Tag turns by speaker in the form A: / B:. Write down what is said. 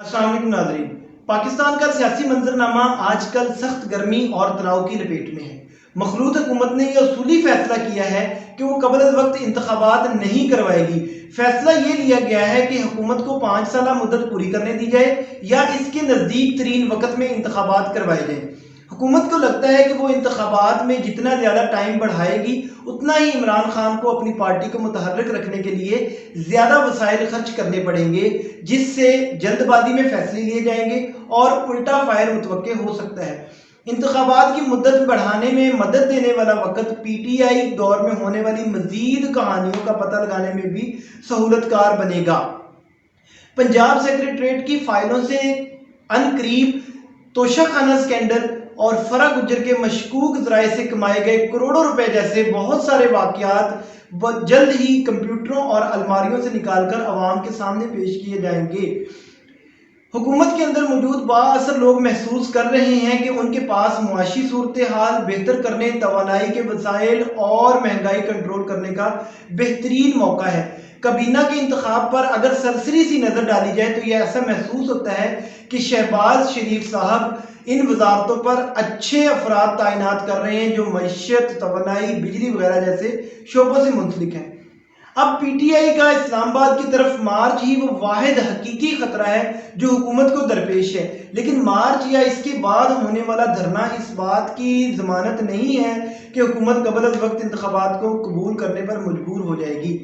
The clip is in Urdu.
A: السلام علیکم ناظرین۔ پاکستان کا سیاسی منظرنامہ آج کل سخت گرمی اور تناؤ کی لپیٹ میں ہے۔ مخلوط حکومت نے یہ اصولی فیصلہ کیا ہے کہ وہ قبل از وقت انتخابات نہیں کروائے گی۔ فیصلہ یہ لیا گیا ہے کہ حکومت کو 5 سالہ مدت پوری کرنے دی جائے یا اس کے نزدیک ترین وقت میں انتخابات کروائے جائیں۔ حکومت کو لگتا ہے کہ وہ انتخابات میں جتنا زیادہ ٹائم بڑھائے گی اتنا ہی عمران خان کو اپنی پارٹی کو متحرک رکھنے کے لیے زیادہ وسائل خرچ کرنے پڑیں گے، جس سے جلد بازی میں فیصلے لیے جائیں گے اور الٹا فائر متوقع ہو سکتا ہے۔ انتخابات کی مدت بڑھانے میں مدد دینے والا وقت پی ٹی آئی دور میں ہونے والی مزید کہانیوں کا پتہ لگانے میں بھی سہولت کار بنے گا۔ پنجاب سیکریٹریٹ کی فائلوں سے عنقریب توشہ خانہ سکینڈل اور فرا گجر کے مشکوک ذرائع سے کمائے گئے کروڑوں روپے جیسے بہت سارے واقعات جلد ہی کمپیوٹروں اور الماریوں سے نکال کر عوام کے سامنے پیش کیے جائیں گے۔ حکومت کے اندر موجود بااثر لوگ محسوس کر رہے ہیں کہ ان کے پاس معاشی صورتحال بہتر کرنے، توانائی کے وسائل اور مہنگائی کنٹرول کرنے کا بہترین موقع ہے۔ کابینہ کے انتخاب پر اگر سرسری سی نظر ڈالی جائے تو یہ ایسا محسوس ہوتا ہے کہ شہباز شریف صاحب ان وزارتوں پر اچھے افراد تعینات کر رہے ہیں جو معیشت، توانائی، بجلی وغیرہ جیسے شعبوں سے منسلک ہیں۔ اب پی ٹی آئی کا اسلام آباد کی طرف مارچ ہی وہ واحد حقیقی خطرہ ہے جو حکومت کو درپیش ہے، لیکن مارچ یا اس کے بعد ہونے والا دھرنا اس بات کی ضمانت نہیں ہے کہ حکومت قبل از وقت انتخابات کو قبول کرنے پر مجبور ہو جائے گی۔